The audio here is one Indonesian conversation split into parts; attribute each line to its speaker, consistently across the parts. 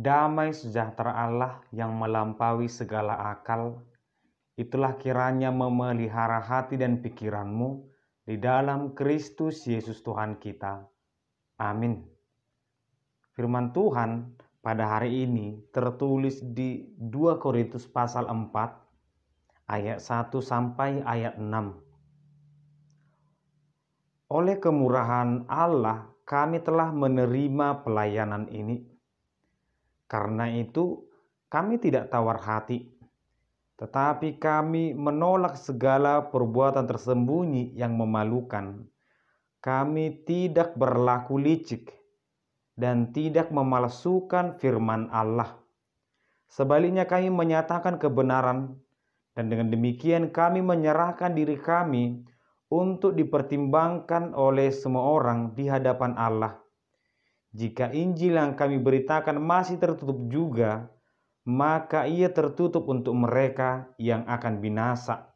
Speaker 1: Damai sejahtera Allah yang melampaui segala akal, itulah kiranya memelihara hati dan pikiranmu di dalam Kristus Yesus Tuhan kita. Amin. Firman Tuhan pada hari ini tertulis di 2 Korintus pasal 4 ayat 1 sampai ayat 6. Oleh kemurahan Allah kami telah menerima pelayanan ini. Karena itu kami tidak tawar hati, tetapi kami menolak segala perbuatan tersembunyi yang memalukan. Kami tidak berlaku licik dan tidak memalsukan firman Allah. Sebaliknya kami menyatakan kebenaran, dan dengan demikian kami menyerahkan diri kami untuk dipertimbangkan oleh semua orang di hadapan Allah. Jika Injil yang kami beritakan masih tertutup juga, maka ia tertutup untuk mereka yang akan binasa,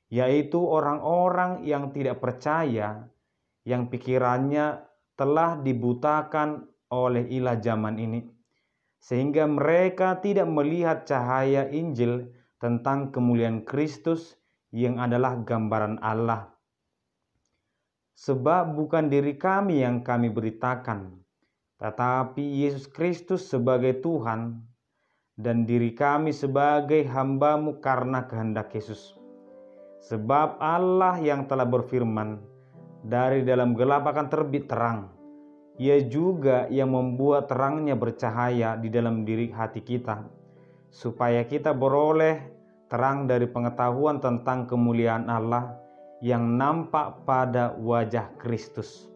Speaker 1: yaitu orang-orang yang tidak percaya, yang pikirannya telah dibutakan oleh ilah zaman ini, sehingga mereka tidak melihat cahaya Injil tentang kemuliaan Kristus yang adalah gambaran Allah. Sebab bukan diri kami yang kami beritakan, tetapi Yesus Kristus sebagai Tuhan, dan diri kami sebagai hamba-Mu karena kehendak Yesus. Sebab Allah yang telah berfirman, dari dalam gelap akan terbit terang. Ia juga yang membuat terangnya bercahaya di dalam diri hati kita, supaya kita beroleh terang dari pengetahuan tentang kemuliaan Allah yang nampak pada wajah Kristus.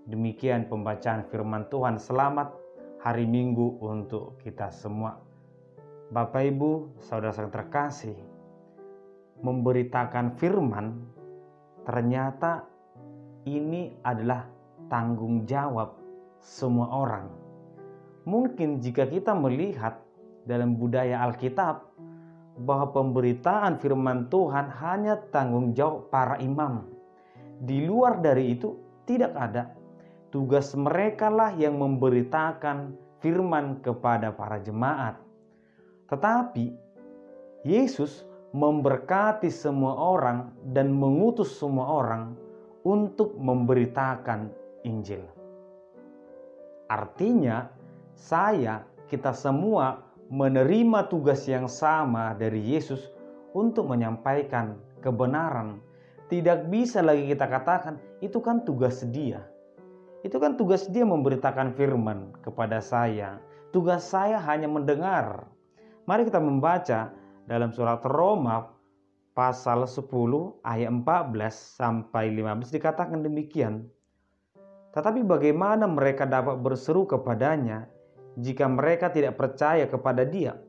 Speaker 1: Demikian pembacaan firman Tuhan. Selamat hari Minggu untuk kita semua. Bapak, Ibu, saudara-saudara terkasih, memberitakan firman ternyata ini adalah tanggung jawab semua orang. Mungkin jika kita melihat dalam budaya Alkitab bahwa pemberitaan firman Tuhan hanya tanggung jawab para imam. Di luar dari itu tidak ada. Tugas mereka lah yang memberitakan firman kepada para jemaat. Tetapi Yesus memberkati semua orang dan mengutus semua orang untuk memberitakan Injil. Artinya kita semua menerima tugas yang sama dari Yesus untuk menyampaikan kebenaran. Tidak bisa lagi kita katakan itu kan tugas dia. Itu kan tugas dia memberitakan firman kepada saya. Tugas saya hanya mendengar. Mari kita membaca dalam surat Roma pasal 10 ayat 14 sampai 15 dikatakan demikian. Tetapi bagaimana mereka dapat berseru kepadanya jika mereka tidak percaya kepada dia?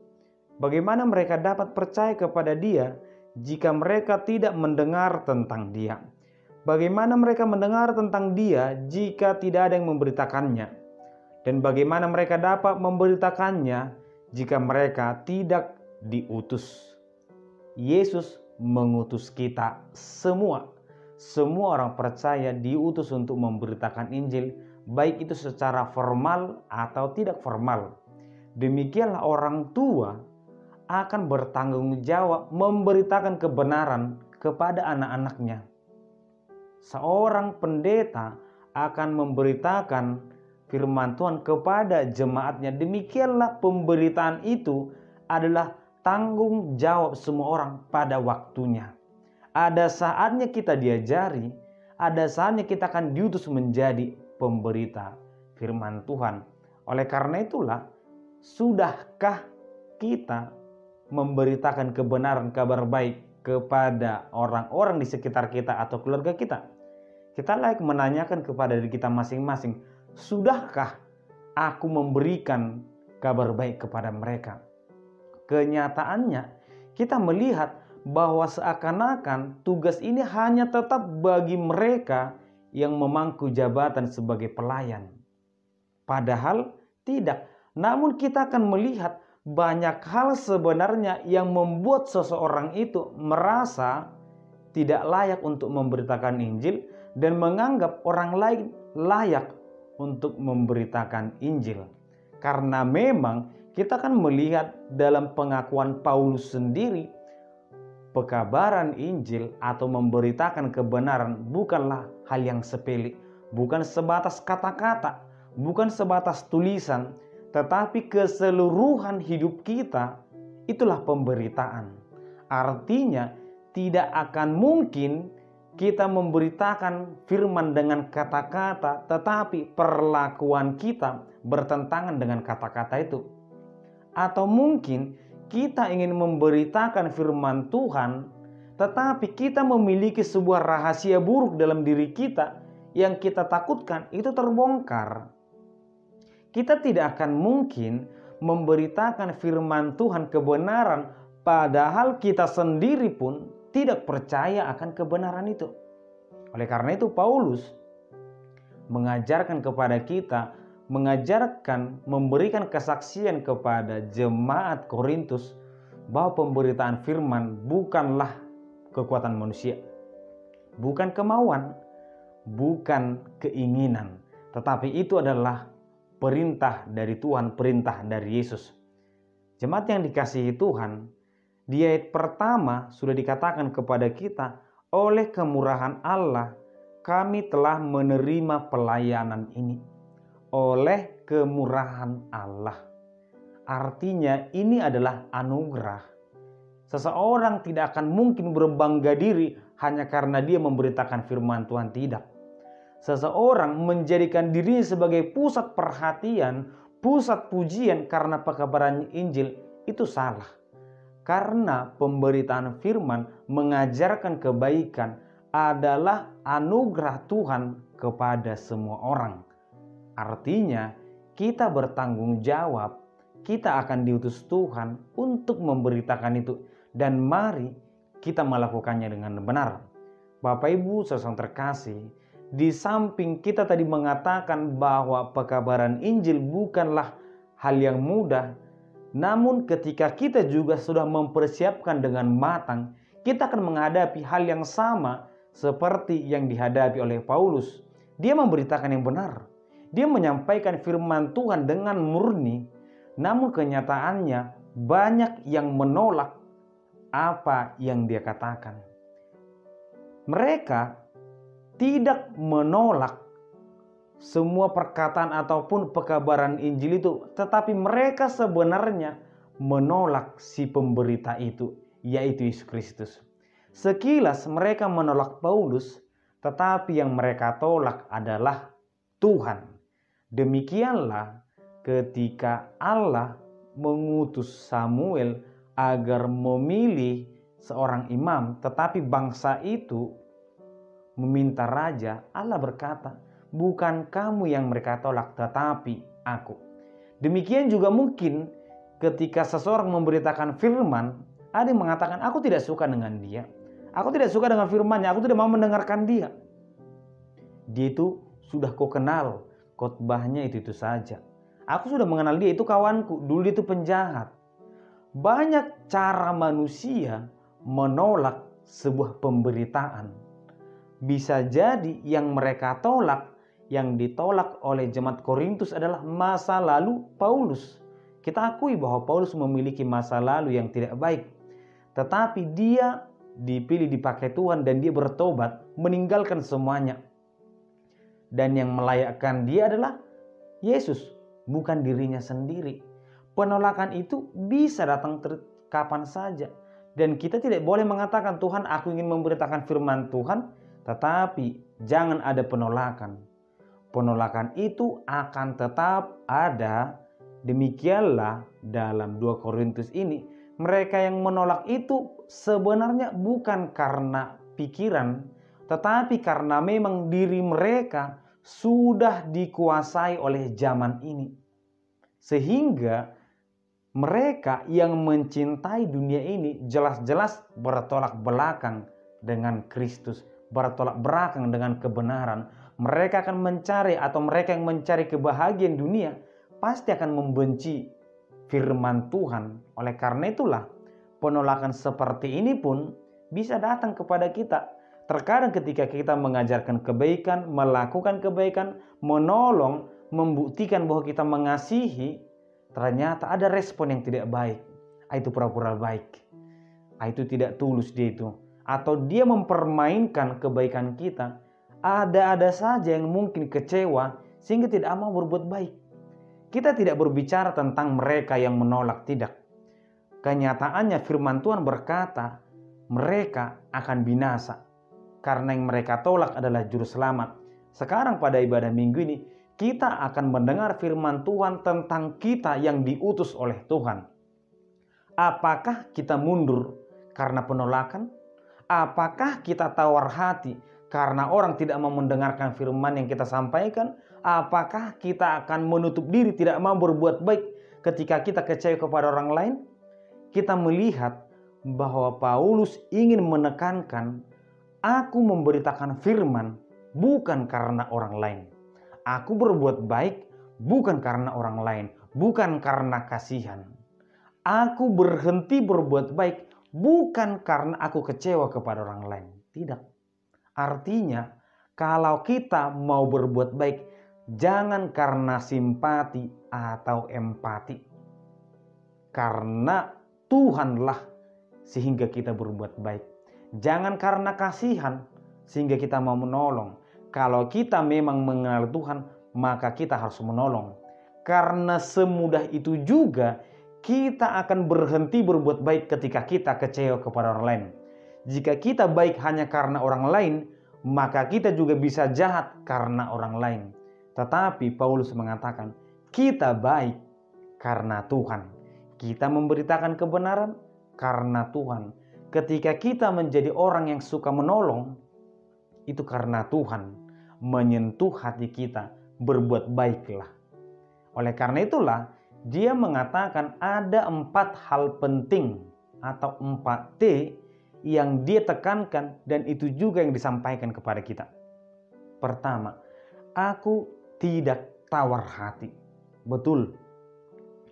Speaker 1: Bagaimana mereka dapat percaya kepada dia jika mereka tidak mendengar tentang dia? Bagaimana mereka mendengar tentang dia jika tidak ada yang memberitakannya? Dan bagaimana mereka dapat memberitakannya jika mereka tidak diutus? Yesus mengutus kita semua. Semua orang percaya diutus untuk memberitakan Injil, baik itu secara formal atau tidak formal. Demikianlah orang tua akan bertanggung jawab memberitakan kebenaran kepada anak-anaknya. Seorang pendeta akan memberitakan firman Tuhan kepada jemaatnya. Demikianlah pemberitaan itu adalah tanggung jawab semua orang pada waktunya. Ada saatnya kita diajari, ada saatnya kita akan diutus menjadi pemberita firman Tuhan. Oleh karena itulah, sudahkah kita memberitakan kebenaran kabar baik kepada orang-orang di sekitar kita atau keluarga kita? Kita layak menanyakan kepada diri kita masing-masing, sudahkah aku memberikan kabar baik kepada mereka? Kenyataannya kita melihat bahwa seakan-akan tugas ini hanya tetap bagi mereka yang memangku jabatan sebagai pelayan. Padahal tidak. Namun kita akan melihat banyak hal sebenarnya yang membuat seseorang itu merasa tidak layak untuk memberitakan Injil dan menganggap orang lain layak untuk memberitakan Injil. Karena memang Kita kan melihat dalam pengakuan Paulus sendiri, pekabaran Injil atau memberitakan kebenaran bukanlah hal yang sepele, bukan sebatas kata-kata, bukan sebatas tulisan, tetapi keseluruhan hidup kita itulah pemberitaan. Artinya tidak akan mungkin kita memberitakan firman dengan kata-kata, tetapi perlakuan kita bertentangan dengan kata-kata itu. Atau mungkin kita ingin memberitakan firman Tuhan, tetapi kita memiliki sebuah rahasia buruk dalam diri kita yang kita takutkan itu terbongkar. Kita tidak akan mungkin memberitakan firman Tuhan kebenaran, padahal kita sendiri pun tidak percaya akan kebenaran itu. Oleh karena itu Paulus mengajarkan kepada kita, memberikan kesaksian kepada jemaat Korintus bahwa pemberitaan firman bukanlah kekuatan manusia, bukan kemauan, bukan keinginan, tetapi itu adalah perintah dari Tuhan, perintah dari Yesus. Jemaat yang dikasihi Tuhan, di ayat pertama sudah dikatakan kepada kita, oleh kemurahan Allah kami telah menerima pelayanan ini. Oleh kemurahan Allah. Artinya ini adalah anugerah. Seseorang tidak akan mungkin berbangga diri hanya karena dia memberitakan firman Tuhan, tidak. Seseorang menjadikan dirinya sebagai pusat perhatian, pusat pujian karena pekabaran Injil, itu salah. Karena pemberitaan firman mengajarkan kebaikan adalah anugerah Tuhan kepada semua orang. Artinya kita bertanggung jawab, kita akan diutus Tuhan untuk memberitakan itu. Dan mari kita melakukannya dengan benar. Bapak Ibu saudara terkasih, di samping kita tadi mengatakan bahwa pekabaran Injil bukanlah hal yang mudah, namun ketika kita juga sudah mempersiapkan dengan matang, kita akan menghadapi hal yang sama seperti yang dihadapi oleh Paulus. Dia memberitakan yang benar. Dia menyampaikan firman Tuhan dengan murni, namun kenyataannya banyak yang menolak apa yang dia katakan. Mereka tidak menolak semua perkataan ataupun pekabaran Injil itu, tetapi mereka sebenarnya menolak si pemberita itu, yaitu Yesus Kristus. Sekilas mereka menolak Paulus, tetapi yang mereka tolak adalah Tuhan. Demikianlah ketika Allah mengutus Samuel agar memilih seorang imam, tetapi bangsa itu meminta raja, Allah berkata, bukan kamu yang mereka tolak, tetapi aku. Demikian juga mungkin ketika seseorang memberitakan firman, ada yang mengatakan, aku tidak suka dengan dia, aku tidak suka dengan firmannya, aku tidak mau mendengarkan dia. Dia itu sudah kau kenal, khotbahnya itu saja. Aku sudah mengenal dia, itu kawanku, dulu dia itu penjahat. Banyak cara manusia menolak sebuah pemberitaan. Bisa jadi yang mereka tolak, yang ditolak oleh jemaat Korintus adalah masa lalu Paulus. Kita akui bahwa Paulus memiliki masa lalu yang tidak baik. Tetapi dia dipilih, dipakai Tuhan, dan dia bertobat, meninggalkan semuanya. Dan yang melayakkan dia adalah Yesus, bukan dirinya sendiri. Penolakan itu bisa datang kapan saja. Dan kita tidak boleh mengatakan, Tuhan, aku ingin memberitakan firman Tuhan, tetapi jangan ada penolakan. Penolakan itu akan tetap ada. Demikianlah dalam 2 Korintus ini. Mereka yang menolak itu sebenarnya bukan karena pikiran, tetapi karena memang diri mereka sudah dikuasai oleh zaman ini. Sehingga mereka yang mencintai dunia ini jelas-jelas bertolak belakang dengan Kristus, bertolak belakang dengan kebenaran. Mereka akan mencari, atau mereka yang mencari kebahagiaan dunia pasti akan membenci firman Tuhan. Oleh karena itulah penolakan seperti ini pun bisa datang kepada kita. Terkadang ketika kita mengajarkan kebaikan, melakukan kebaikan, menolong, membuktikan bahwa kita mengasihi, ternyata ada respon yang tidak baik. Itu pura-pura baik. Itu tidak tulus dia itu. Atau dia mempermainkan kebaikan kita. Ada saja yang mungkin kecewa sehingga tidak mau berbuat baik. Kita tidak berbicara tentang mereka yang menolak, tidak. Kenyataannya firman Tuhan berkata, mereka akan binasa. Karena yang mereka tolak adalah juru selamat. Sekarang pada ibadah minggu ini, kita akan mendengar firman Tuhan tentang kita yang diutus oleh Tuhan. Apakah kita mundur karena penolakan? Apakah kita tawar hati karena orang tidak mau mendengarkan firman yang kita sampaikan? Apakah kita akan menutup diri tidak mau berbuat baik ketika kita kecewa kepada orang lain? Kita melihat bahwa Paulus ingin menekankan, aku memberitakan firman bukan karena orang lain. Aku berbuat baik bukan karena orang lain, bukan karena kasihan. Aku berhenti berbuat baik bukan karena aku kecewa kepada orang lain. Tidak. Artinya, kalau kita mau berbuat baik, jangan karena simpati atau empati. Karena Tuhanlah sehingga kita berbuat baik. Jangan karena kasihan sehingga kita mau menolong. Kalau kita memang mengenal Tuhan, maka kita harus menolong. Karena semudah itu juga kita akan berhenti berbuat baik ketika kita kecewa kepada orang lain. Jika kita baik hanya karena orang lain, maka kita juga bisa jahat karena orang lain. Tetapi Paulus mengatakan, kita baik karena Tuhan. Kita memberitakan kebenaran karena Tuhan. Ketika kita menjadi orang yang suka menolong, itu karena Tuhan menyentuh hati kita, berbuat baiklah. Oleh karena itulah, dia mengatakan ada 4 hal penting atau 4T yang dia tekankan dan itu juga yang disampaikan kepada kita. Pertama, aku tidak tawar hati. Betul,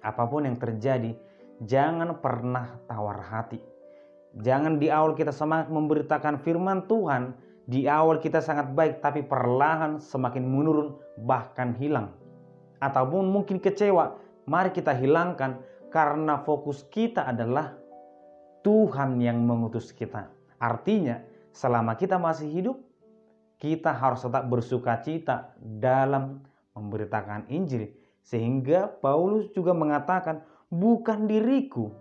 Speaker 1: apapun yang terjadi, jangan pernah tawar hati. Jangan di awal kita semangat memberitakan firman Tuhan, di awal kita sangat baik tapi perlahan semakin menurun bahkan hilang. Ataupun mungkin kecewa, mari kita hilangkan karena fokus kita adalah Tuhan yang mengutus kita. Artinya selama kita masih hidup, kita harus tetap bersuka cita dalam memberitakan Injil. Sehingga Paulus juga mengatakan, bukan diriku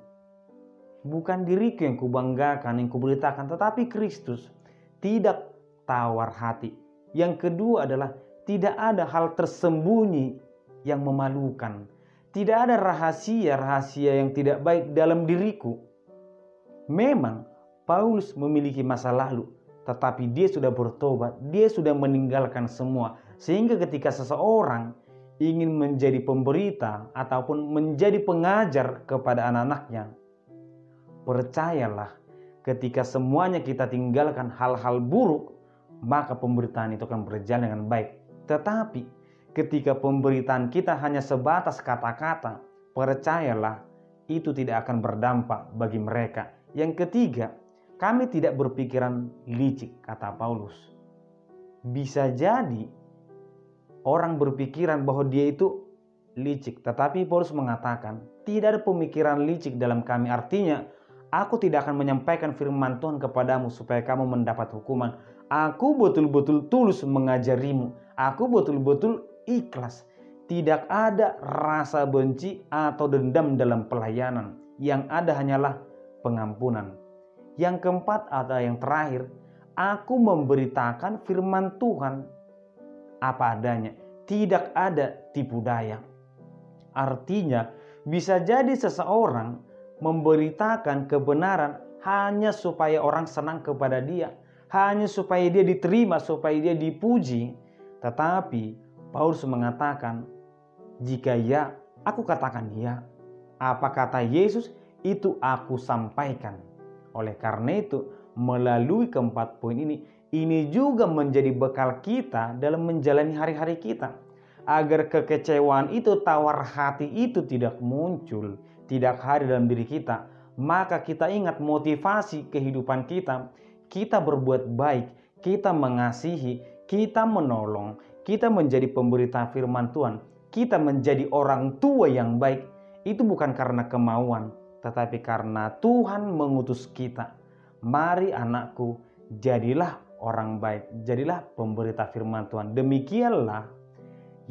Speaker 1: yang kubanggakan, yang kuberitakan, tetapi Kristus. Tidak tawar hati. Yang kedua adalah tidak ada hal tersembunyi yang memalukan. Tidak ada rahasia-rahasia yang tidak baik dalam diriku. Memang Paulus memiliki masa lalu, tetapi dia sudah bertobat, dia sudah meninggalkan semua. Sehingga ketika seseorang ingin menjadi pemberita ataupun menjadi pengajar kepada anak-anaknya, percayalah, ketika semuanya kita tinggalkan hal-hal buruk, maka pemberitaan itu akan berjalan dengan baik. Tetapi ketika pemberitaan kita hanya sebatas kata-kata, percayalah, itu tidak akan berdampak bagi mereka. Yang ketiga, kami tidak berpikiran licik, kata Paulus. Bisa jadi orang berpikiran bahwa dia itu licik, tetapi Paulus mengatakan tidak ada pemikiran licik dalam kami. Artinya, aku tidak akan menyampaikan firman Tuhan kepadamu supaya kamu mendapat hukuman. Aku betul-betul tulus mengajarimu. Aku betul-betul ikhlas. Tidak ada rasa benci atau dendam dalam pelayanan. Yang ada hanyalah pengampunan. Yang keempat atau yang terakhir, aku memberitakan firman Tuhan apa adanya. Tidak ada tipu daya. Artinya, bisa jadi seseorang memberitakan kebenaran hanya supaya orang senang kepada dia, hanya supaya dia diterima, supaya dia dipuji. Tetapi Paulus mengatakan, jika ya, aku katakan ya. Apa kata Yesus, itu aku sampaikan. Oleh karena itu, melalui keempat poin ini juga menjadi bekal kita dalam menjalani hari-hari kita. Agar kekecewaan itu, tawar hati itu tidak muncul, tidak hadir dalam diri kita. Maka kita ingat motivasi kehidupan kita. Kita berbuat baik, kita mengasihi, kita menolong, kita menjadi pemberita firman Tuhan, kita menjadi orang tua yang baik. Itu bukan karena kemauan, tetapi karena Tuhan mengutus kita. Mari anakku, jadilah orang baik, jadilah pemberita firman Tuhan. Demikianlah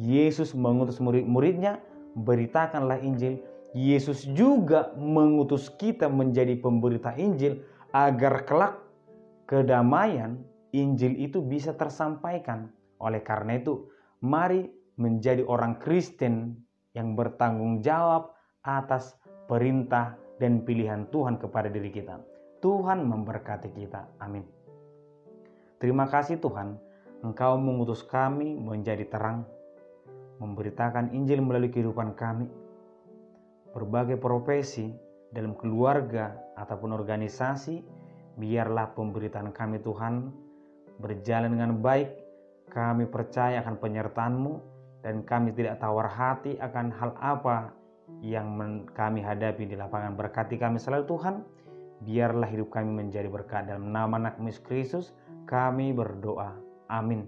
Speaker 1: Yesus mengutus murid-muridnya, beritakanlah Injil. Yesus juga mengutus kita menjadi pemberita Injil agar kelak kedamaian Injil itu bisa tersampaikan. Oleh karena itu, mari menjadi orang Kristen yang bertanggung jawab atas perintah dan pilihan Tuhan kepada diri kita. Tuhan memberkati kita. Amin. Terima kasih Tuhan, Engkau mengutus kami menjadi terang, memberitakan Injil melalui kehidupan kami. Berbagai profesi dalam keluarga ataupun organisasi, biarlah pemberitaan kami Tuhan berjalan dengan baik. Kami percaya akan penyertaan-Mu dan kami tidak tawar hati akan hal apa yang kami hadapi di lapangan. Berkati kami selalu Tuhan. Biarlah hidup kami menjadi berkat. Dalam nama Anak Yesus Kristus kami berdoa. Amin.